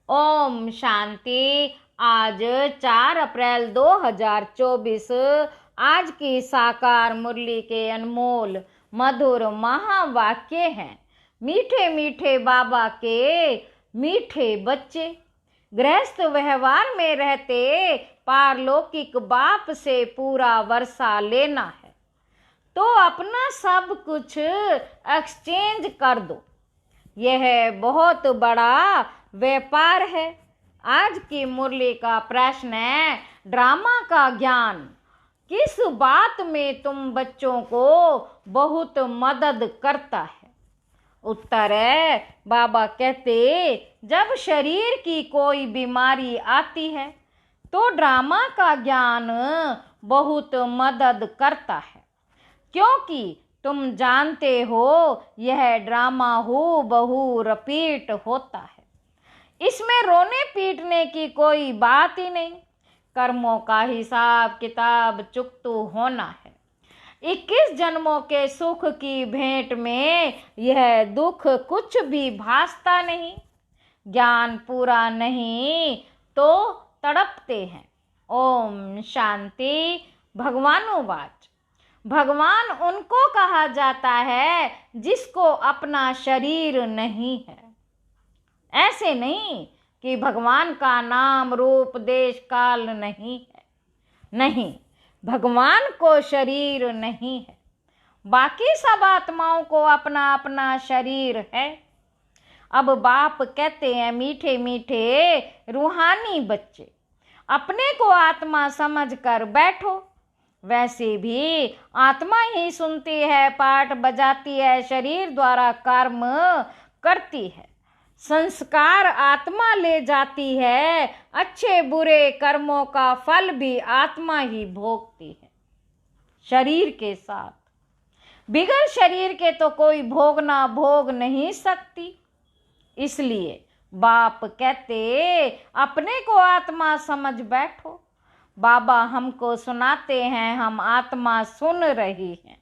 ओम शांति। आज 4 अप्रैल 2024 आज की साकार मुरली के अनमोल मधुर महावाक्य हैं। मीठे मीठे बाबा के मीठे बच्चे, गृहस्थ व्यवहार में रहते पारलौकिक बाप से पूरा वर्षा लेना है तो अपना सब कुछ एक्सचेंज कर दो। यह बहुत बड़ा व्यापार है। आज की मुरली का प्रश्न है, ड्रामा का ज्ञान किस बात में तुम बच्चों को बहुत मदद करता है? उत्तर है, बाबा कहते जब शरीर की कोई बीमारी आती है तो ड्रामा का ज्ञान बहुत मदद करता है, क्योंकि तुम जानते हो यह ड्रामा हूबहू रिपीट होता है। इसमें रोने पीटने की कोई बात ही नहीं। कर्मों का हिसाब किताब चुकता होना है। 21 जन्मों के सुख की भेंट में यह दुख कुछ भी भासता नहीं। ज्ञान पूरा नहीं तो तड़पते हैं। ओम शांति। भगवानुवाच। भगवान उनको कहा जाता है जिसको अपना शरीर नहीं है। ऐसे नहीं कि भगवान का नाम रूप देश काल नहीं है। नहीं, भगवान को शरीर नहीं है। बाकी सब आत्माओं को अपना अपना शरीर है। अब बाप कहते हैं, मीठे मीठे रूहानी बच्चे, अपने को आत्मा समझकर बैठो। वैसे भी आत्मा ही सुनती है, पाठ बजाती है, शरीर द्वारा कर्म करती है। संस्कार आत्मा ले जाती है। अच्छे बुरे कर्मों का फल भी आत्मा ही भोगती है शरीर के साथ। बिगर शरीर के तो कोई भोगना भोग नहीं सकती। इसलिए बाप कहते अपने को आत्मा समझ बैठो। बाबा हमको सुनाते हैं, हम आत्मा सुन रही हैं।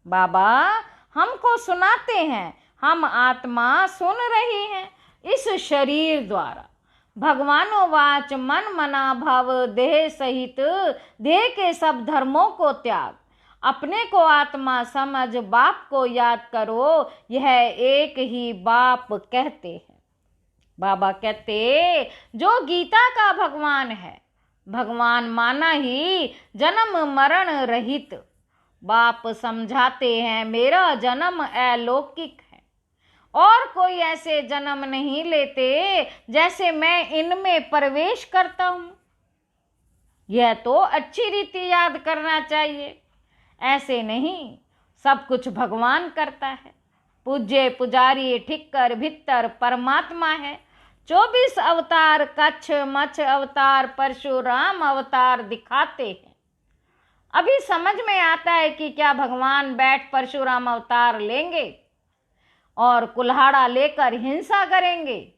बाबा हमको सुनाते हैं, हम आत्मा सुन रही हैं इस शरीर द्वारा। भगवानोवाच मन मना भव देह सहित देह के सब धर्मों को त्याग। अपने को आत्मा समझ बाप को याद करो। यह एक ही बाप कहते हैं। बाबा कहते जो गीता का भगवान है, भगवान माना ही जन्म मरण रहित। बाप समझाते हैं मेरा जन्म अलौकिक है और कोई ऐसे जन्म नहीं लेते जैसे मैं इनमें प्रवेश करता हूं। यह तो अच्छी रीति याद करना चाहिए। ऐसे नहीं, सब कुछ भगवान करता है। पूज्य पुजारी ठिक्कर भित्तर परमात्मा है। 24 अवतार कच्छ मच्छ अवतार परशुराम अवतार दिखाते हैं। अभी समझ में आता है कि क्या भगवान बैठ परशुराम अवतार लेंगे और कुल्हाड़ा लेकर हिंसा करेंगे?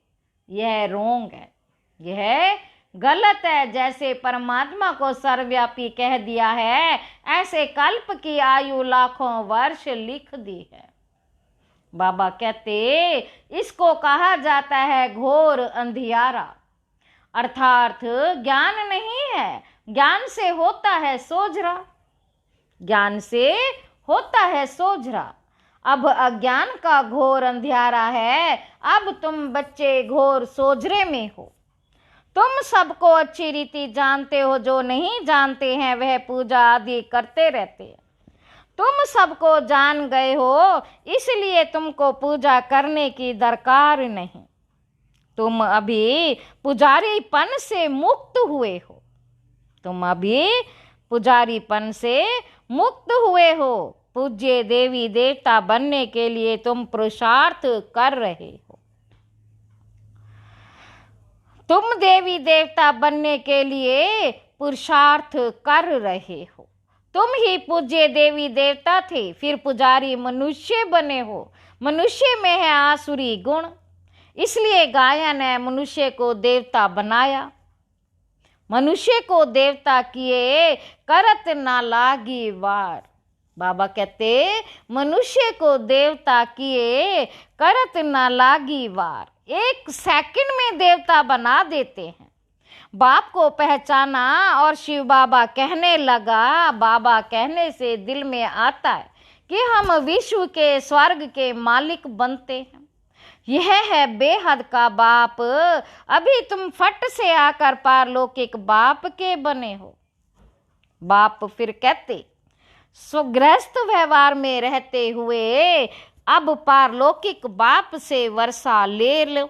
यह रोंग है, यह गलत है। जैसे परमात्मा को सर्वव्यापी कह दिया है, ऐसे कल्प की आयु लाखों वर्ष लिख दी है। बाबा कहते इसको कहा जाता है घोर अंधियारा। अर्थात ज्ञान नहीं है, ज्ञान से होता है सोझरा। ज्ञान से होता है सोझरा। अब अज्ञान का घोर अंधियारा है। अब तुम बच्चे घोर सोझरे में हो। तुम सबको अच्छी रीति जानते हो। जो नहीं जानते हैं वह पूजा आदि करते रहते हैं। तुम सबको जान गए हो, इसलिए तुमको पूजा करने की दरकार नहीं। तुम अभी पुजारीपन से मुक्त हुए हो। तुम अभी पुजारीपन से मुक्त हुए हो। पूज्य देवी देवता बनने के लिए तुम पुरुषार्थ कर रहे हो। तुम देवी देवता बनने के लिए पुरुषार्थ कर रहे हो। तुम ही पूज्य देवी देवता थे, फिर पुजारी मनुष्य बने हो। मनुष्य में है आसुरी गुण, इसलिए गाया ने मनुष्य को देवता बनाया। मनुष्य को देवता किए करत ना लागी वार। बाबा कहते मनुष्य को देवता किए करत ना लागी वार। एक सेकंड में देवता बना देते हैं। बाप को पहचाना और शिव बाबा कहने लगा, बाबा कहने से दिल में आता है कि हम विश्व के स्वर्ग के मालिक बनते हैं। यह है बेहद का बाप। अभी तुम फट से आकर पारलौकिक बाप के बने हो। बाप फिर कहते, स्वगृहस्थ व्यवहार में रहते हुए अब पारलौकिक बाप से वर्षा ले लो।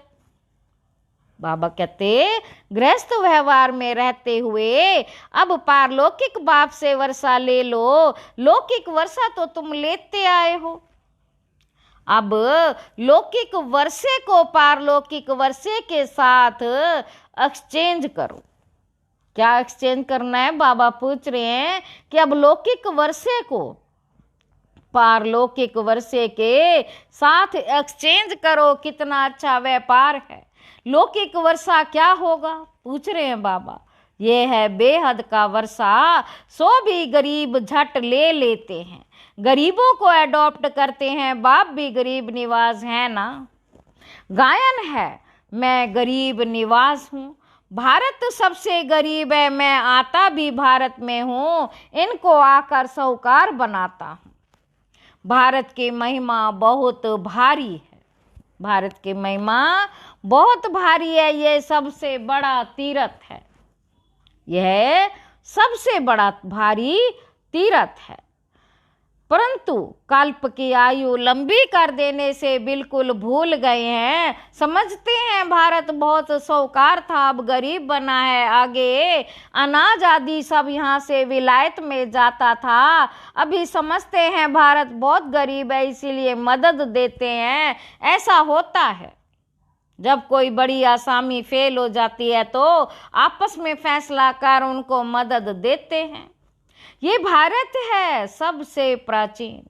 बाबा कहते, गृहस्थ व्यवहार में रहते हुए अब पारलौकिक बाप से वर्षा ले लो। लौकिक वर्षा तो तुम लेते आए हो, अब लौकिक वर्षे को पारलौकिक वर्षे के साथ एक्सचेंज करो। क्या एक्सचेंज करना है? बाबा पूछ रहे हैं कि अब लौकिक वर्षे को पारलौकिक वर्षे के साथ एक्सचेंज करो। कितना अच्छा व्यापार है। लौकिक वर्षा क्या होगा? पूछ रहे हैं बाबा। ये है बेहद का वर्षा, सो भी गरीब झट ले लेते हैं, गरीबों को अडॉप्ट करते हैं। बाप भी गरीब निवास है ना। गायन है, मैं गरीब निवास हूँ, भारत सबसे गरीब है, मैं आता भी भारत में हूँ, इनको आकर साहूकार बनाता हूँ। भारत की महिमा बहुत भारी है, भारत की महिमा बहुत भारी है। ये सबसे बड़ा तीर्थ है, यह सबसे बड़ा भारी तीर्थ है। परंतु कल्प की आयु लंबी कर देने से बिल्कुल भूल गए हैं। समझते हैं भारत बहुत साहूकार था, अब गरीब बना है। आगे अनाज आदि सब यहाँ से विलायत में जाता था, अभी समझते हैं भारत बहुत गरीब है, इसीलिए मदद देते हैं। ऐसा होता है, जब कोई बड़ी आसामी फेल हो जाती है तो आपस में फैसला कर उनको मदद देते हैं। ये भारत है सबसे प्राचीन,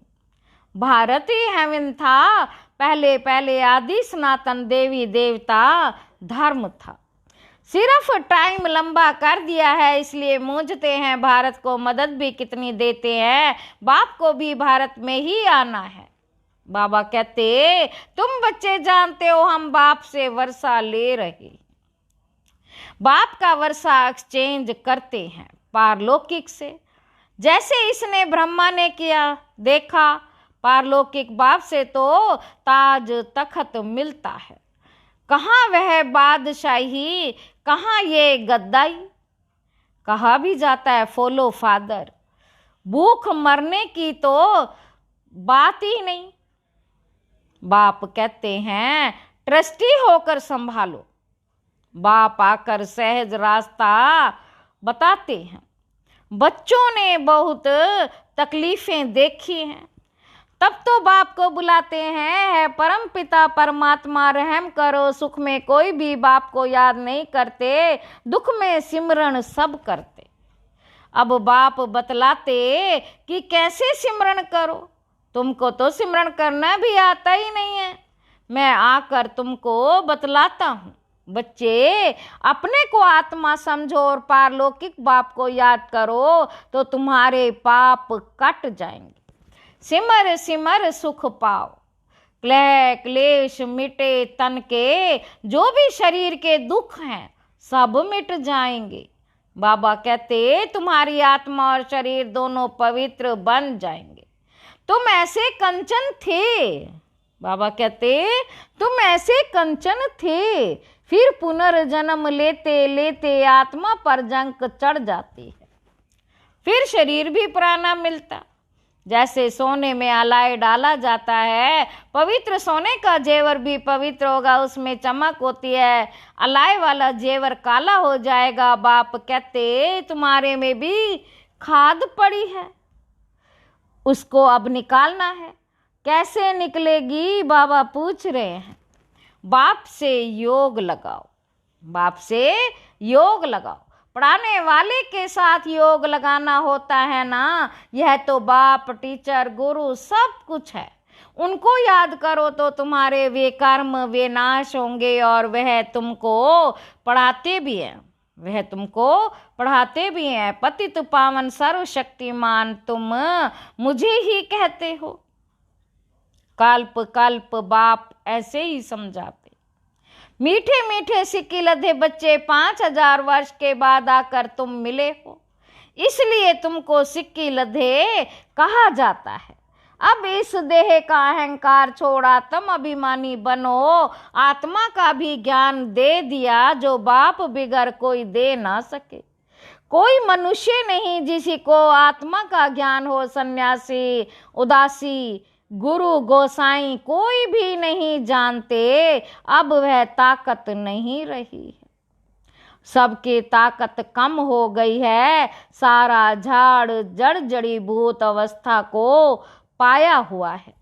भारत ही हेवन था। पहले पहले आदि सनातन देवी देवता धर्म था, सिर्फ टाइम लंबा कर दिया है, इसलिए मूंझते हैं। भारत को मदद भी कितनी देते हैं, बाप को भी भारत में ही आना है। बाबा कहते, तुम बच्चे जानते हो हम बाप से वर्षा ले रहे, बाप का वर्षा एक्सचेंज करते हैं पारलौकिक से, जैसे इसने ब्रह्मा ने किया। देखा, पारलौकिक बाप से तो ताज तखत मिलता है, कहाँ वह बादशाही, कहाँ ये गद्दाई। कहा भी जाता है फॉलो फादर, भूख मरने की तो बात ही नहीं। बाप कहते हैं ट्रस्टी होकर संभालो, बाप आकर सहज रास्ता बताते हैं। बच्चों ने बहुत तकलीफें देखी हैं, तब तो बाप को बुलाते हैं, है परम पिता परमात्मा रहम करो। सुख में कोई भी बाप को याद नहीं करते, दुख में सिमरन सब करते। अब बाप बतलाते कि कैसे सिमरन करो, तुमको तो सिमरन करना भी आता ही नहीं है, मैं आकर तुमको बतलाता हूँ। बच्चे, अपने को आत्मा समझो और पारलौकिक बाप को याद करो तो तुम्हारे पाप कट जाएंगे। सिमर सिमर सुख पाओ, क्लेह क्लेश मिटे तन के, जो भी शरीर के दुख हैं सब मिट जाएंगे। बाबा कहते, तुम्हारी आत्मा और शरीर दोनों पवित्र बन जाएंगे। तुम ऐसे कंचन थे, बाबा कहते, तुम ऐसे कंचन थे, फिर पुनर्जन्म लेते लेते आत्मा पर जंक चढ़ जाती है, फिर शरीर भी पुराना मिलता। जैसे सोने में अलाय डाला जाता है, पवित्र सोने का जेवर भी पवित्र होगा, उसमें चमक होती है, अलाय वाला जेवर काला हो जाएगा। बाप कहते, तुम्हारे में भी खाद पड़ी है, उसको अब निकालना है। कैसे निकलेगी? बाबा पूछ रहे हैं। बाप से योग लगाओ, बाप से योग लगाओ। पढ़ाने वाले के साथ योग लगाना होता है ना। यह तो बाप, टीचर, गुरु सब कुछ है, उनको याद करो तो तुम्हारे वे कर्म वे नाश होंगे। और वह तुमको पढ़ाते भी हैं, वह तुमको पढ़ाते भी हैं। पतित पावन सर्वशक्तिमान तुम मुझे ही कहते हो। कल्प कल्प बाप ऐसे ही समझाते। मीठे मीठे सिक्की लधे बच्चे 5000 वर्ष के बाद आकर तुम मिले हो, इसलिए तुमको सिक्की लधे कहा जाता है। अब इस देह का अहंकार छोड़ा तुम अभिमानी बनो, आत्मा का भी ज्ञान दे दिया जो बाप बिगर कोई दे ना सके। कोई मनुष्य नहीं जिसी को आत्मा का ज्ञान हो, सन्यासी, उदासी, गुरु, गोसाई कोई भी नहीं जानते। अब वह ताकत नहीं रही है, सबकी ताकत कम हो गई है। सारा झाड़ जड़ जड़ी भूत अवस्था को पाया हुआ है।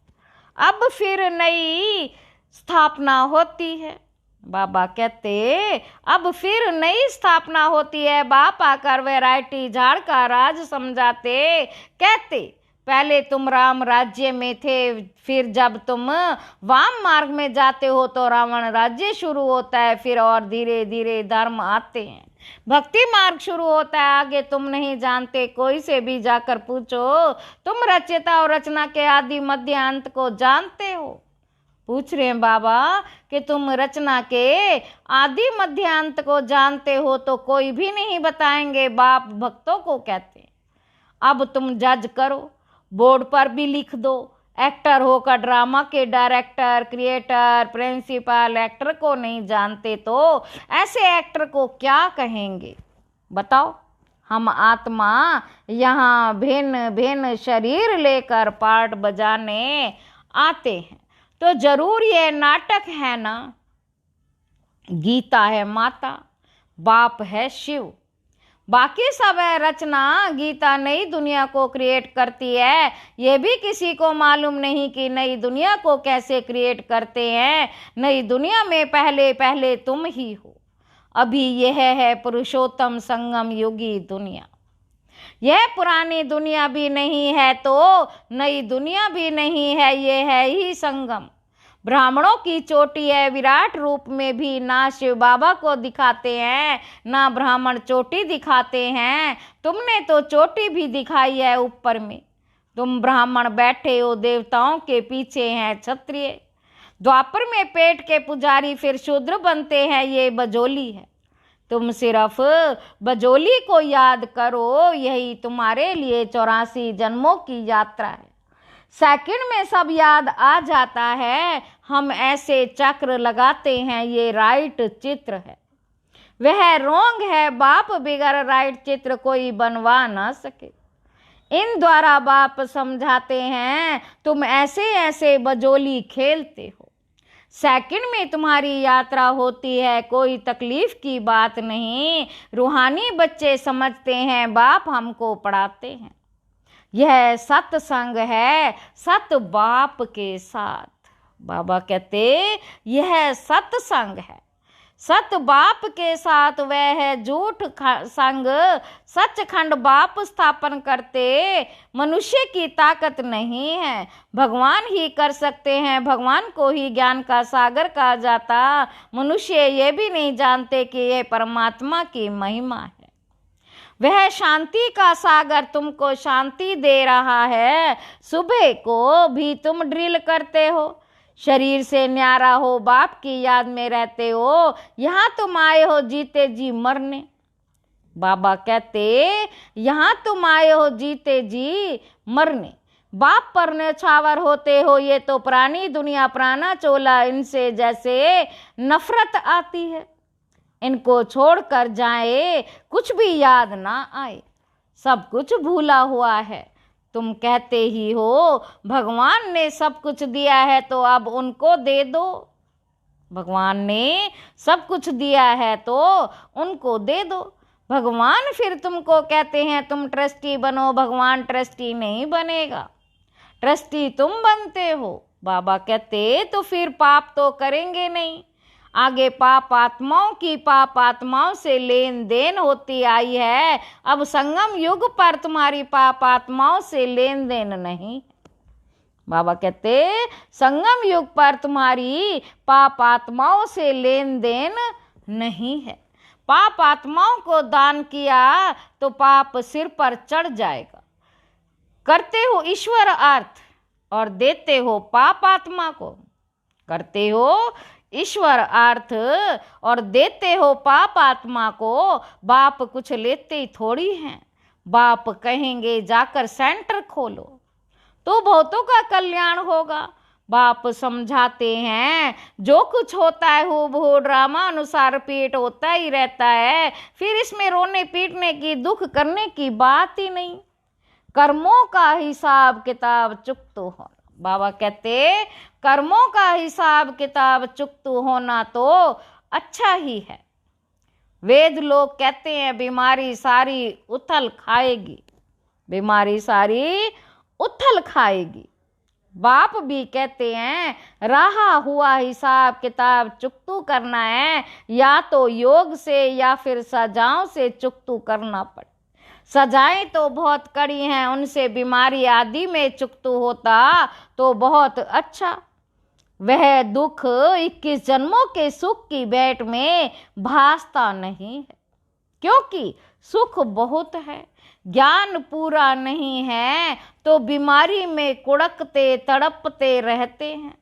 अब फिर नई स्थापना होती है। बाबा कहते अब फिर नई स्थापना होती है। बाप आकर वैरायटी झाड़ का राज समझाते, कहते पहले तुम राम राज्य में थे, फिर जब तुम वाम मार्ग में जाते हो तो रावण राज्य शुरू होता है, फिर और धीरे धीरे धर्म आते हैं, भक्ति मार्ग शुरू होता है। आगे तुम नहीं जानते, कोई से भी जाकर पूछो। तुम रचयिता और रचना के आदि मध्य अंत को जानते हो। पूछ रहे हैं बाबा कि तुम रचना के आदि मध्य अंत को जानते हो तो कोई भी नहीं बताएंगे। बाप भक्तों को कहते हैं अब तुम जज करो, बोर्ड पर भी लिख दो। एक्टर होकर ड्रामा के डायरेक्टर, क्रिएटर, प्रिंसिपल एक्टर को नहीं जानते तो ऐसे एक्टर को क्या कहेंगे बताओ। हम आत्मा यहाँ भिन्न भिन्न शरीर लेकर पार्ट बजाने आते हैं, तो जरूर ये नाटक है ना। गीता है माता, बाप है शिव, बाकी सब है रचना। गीता नई दुनिया को क्रिएट करती है। ये भी किसी को मालूम नहीं कि नई दुनिया को कैसे क्रिएट करते हैं। नई दुनिया में पहले पहले तुम ही हो। अभी यह है पुरुषोत्तम संगम युगी दुनिया। यह पुरानी दुनिया भी नहीं है तो नई दुनिया भी नहीं है, ये है ही संगम। ब्राह्मणों की चोटी है, विराट रूप में भी ना शिव बाबा को दिखाते हैं ना ब्राह्मण चोटी दिखाते हैं। तुमने तो चोटी भी दिखाई है ऊपर में। तुम ब्राह्मण बैठे हो, देवताओं के पीछे हैं क्षत्रिय। द्वापर में पेट के पुजारी फिर शूद्र बनते हैं, ये बजोली है। तुम सिर्फ बजोली को याद करो, यही तुम्हारे लिए 84 जन्मों की यात्रा है। सेकंड में सब याद आ जाता है। हम ऐसे चक्र लगाते हैं, ये राइट चित्र है, वह रोंग है। बाप बिगर राइट चित्र कोई बनवा ना सके। इन द्वारा बाप समझाते हैं तुम ऐसे ऐसे बजोली खेलते हो। सेकंड में तुम्हारी यात्रा होती है, कोई तकलीफ की बात नहीं। रूहानी बच्चे समझते हैं बाप हमको पढ़ाते हैं। यह सत्संग है सत बाप के साथ। बाबा कहते यह सत्संग है सत बाप के साथ। वह है झूठ संग, सचखंड बाप स्थापन करते। मनुष्य की ताकत नहीं है, भगवान ही कर सकते हैं। भगवान को ही ज्ञान का सागर कहा जाता। मनुष्य ये भी नहीं जानते कि ये परमात्मा की महिमा है। वह शांति का सागर तुमको शांति दे रहा है। सुबह को भी तुम ड्रिल करते हो, शरीर से न्यारा हो, बाप की याद में रहते हो। यहाँ तुम आए हो जीते जी मरने। बाबा कहते यहाँ तुम आए हो जीते जी मरने। बाप पर न्यौछावर होते हो। ये तो पुरानी दुनिया पुराना चोला, इनसे जैसे नफरत आती है। इनको छोड़कर जाए, कुछ भी याद ना आए, सब कुछ भूला हुआ है। तुम कहते ही हो भगवान ने सब कुछ दिया है तो अब उनको दे दो। भगवान ने सब कुछ दिया है तो उनको दे दो। भगवान फिर तुमको कहते हैं तुम ट्रस्टी बनो। भगवान ट्रस्टी नहीं बनेगा, ट्रस्टी तुम बनते हो। बाबा कहते तो फिर पाप तो करेंगे नहीं। आगे पाप आत्माओं की पाप आत्माओं से लेन देन होती आई है। अब संगम युग पर तुम्हारी पाप आत्माओं से लेन देन नहीं। बाबा कहते संगम युग पर तुम्हारी पाप आत्माओं से लेन देन नहीं है। पाप आत्माओं को दान किया तो पाप सिर पर चढ़ जाएगा। करते हो ईश्वर अर्थ और देते हो पाप आत्मा को। करते हो ईश्वर अर्थ और देते हो पाप आत्मा को, बाप कुछ लेते ही थोड़ी हैं। बाप कहेंगे जाकर सेंटर खोलो तो बहुतों का कल्याण होगा। बाप समझाते हैं जो कुछ होता है हूबहू ड्रामा अनुसार रिपीट होता ही रहता है, फिर इसमें रोने पीटने की दुख करने की बात ही नहीं। कर्मों का हिसाब किताब चुकत हो, बाबा कहते कर्मों का हिसाब किताब चुकत होना तो अच्छा ही है। वेद लोग कहते हैं बीमारी सारी उथल खाएगी, बीमारी सारी उथल खाएगी। बाप भी कहते हैं रहा हुआ हिसाब किताब चुकतू करना है, या तो योग से या फिर सजाओं से चुकतू करना पड़े। सजाएं तो बहुत कड़ी हैं, उनसे बीमारी आदि में चुकतू होता तो बहुत अच्छा। वह दुख 21 जन्मों के सुख की भेंट में भासता नहीं है, क्योंकि सुख बहुत है। ज्ञान पूरा नहीं है तो बीमारी में कुड़कते तड़पते रहते हैं।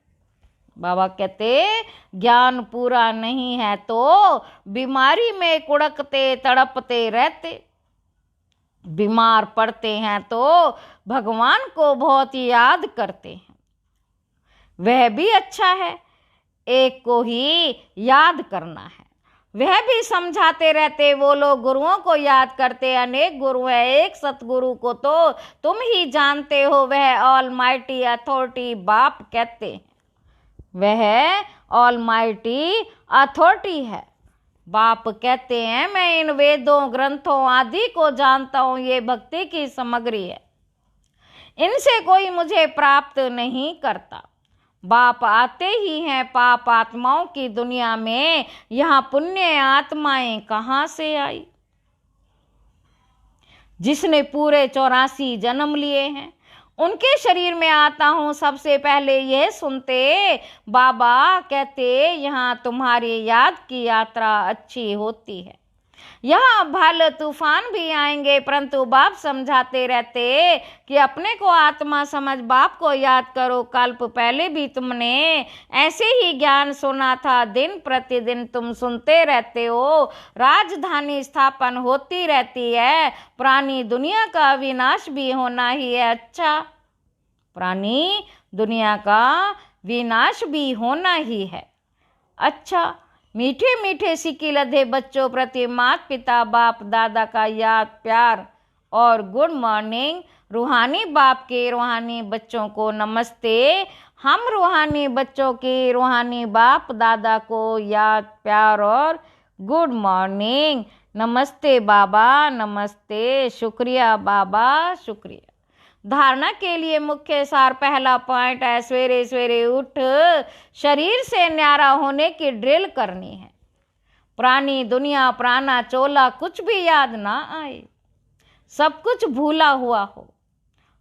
बाबा कहते ज्ञान पूरा नहीं है तो बीमारी में कुड़कते तड़पते रहते। बीमार पड़ते हैं तो भगवान को बहुत याद करते हैं, वह भी अच्छा है। एक को ही याद करना है, वह भी समझाते रहते। वो लोग गुरुओं को याद करते, अनेक गुरु है, एक सतगुरु को तो तुम ही जानते हो, वह ऑलमाइटी अथॉरिटी बाप कहते हैं। वह ऑलमाइटी अथॉरिटी है। बाप कहते हैं मैं इन वेदों ग्रंथों आदि को जानता हूँ, ये भक्ति की सामग्री है, इनसे कोई मुझे प्राप्त नहीं करता। बाप आते ही हैं पाप आत्माओं की दुनिया में, यहाँ पुण्य आत्माएं कहाँ से आई। जिसने पूरे 84 जन्म लिए हैं उनके शरीर में आता हूँ सबसे पहले यह सुनते। बाबा कहते यहाँ तुम्हारी याद की यात्रा अच्छी होती है, यहाँ भल तूफान भी आएंगे, परंतु बाप समझाते रहते कि अपने को आत्मा समझ बाप को याद करो। कल्प पहले भी तुमने ऐसे ही ज्ञान सुना था, दिन प्रतिदिन तुम सुनते रहते हो। राजधानी स्थापन होती रहती है, पुरानी दुनिया का विनाश भी होना ही है। अच्छा, पुरानी दुनिया का विनाश भी होना ही है। अच्छा, मीठे मीठे सिक्के लदे बच्चों प्रति माता पिता बाप दादा का याद प्यार और गुड मॉर्निंग। रूहानी बाप के रूहानी बच्चों को नमस्ते। हम रूहानी बच्चों के रूहानी बाप दादा को याद प्यार और गुड मॉर्निंग। नमस्ते बाबा, नमस्ते, शुक्रिया बाबा, शुक्रिया। धारणा के लिए मुख्य सार पहला पॉइंट है सवेरे सवेरे उठ शरीर से न्यारा होने की ड्रिल करनी है। पुरानी दुनिया पुराना चोला कुछ भी याद ना आए, सब कुछ भूला हुआ हो।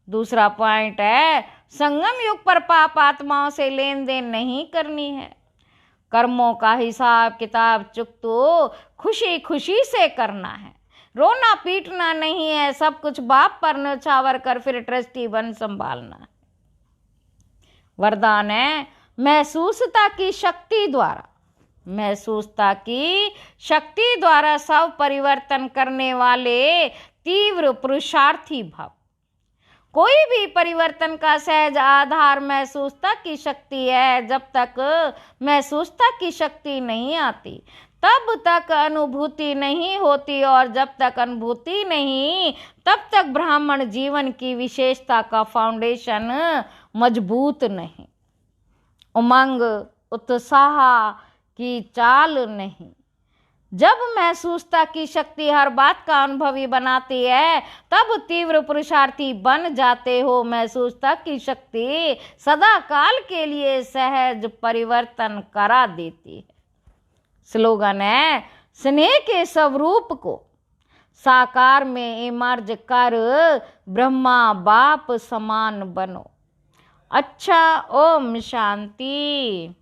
दूसरा पॉइंट है संगम युग पर पाप आत्माओं से लेन देन नहीं करनी है। कर्मों का हिसाब किताब चुकतो खुशी खुशी से करना है, रोना पीटना नहीं है। सब कुछ बाप पर न्यौछावर कर फिर ट्रस्टी बन संभालना है। वरदान है महसूसता की शक्ति द्वारा, महसूसता की शक्ति द्वारा सब परिवर्तन करने वाले तीव्र पुरुषार्थी भाव। कोई भी परिवर्तन का सहज आधार महसूसता की शक्ति है। जब तक महसूसता की शक्ति नहीं आती तब तक अनुभूति नहीं होती, और जब तक अनुभूति नहीं तब तक ब्राह्मण जीवन की विशेषता का फाउंडेशन मजबूत नहीं। उमंग उत्साह की चाल नहीं। जब महसूसता की शक्ति हर बात का अनुभवी बनाती है तब तीव्र पुरुषार्थी बन जाते हो। महसूसता की शक्ति सदा काल के लिए सहज परिवर्तन करा देती है। स्लोगन है स्नेह के स्वरूप को साकार में इमर्ज कर ब्रह्मा बाप समान बनो। अच्छा, ओम शांति।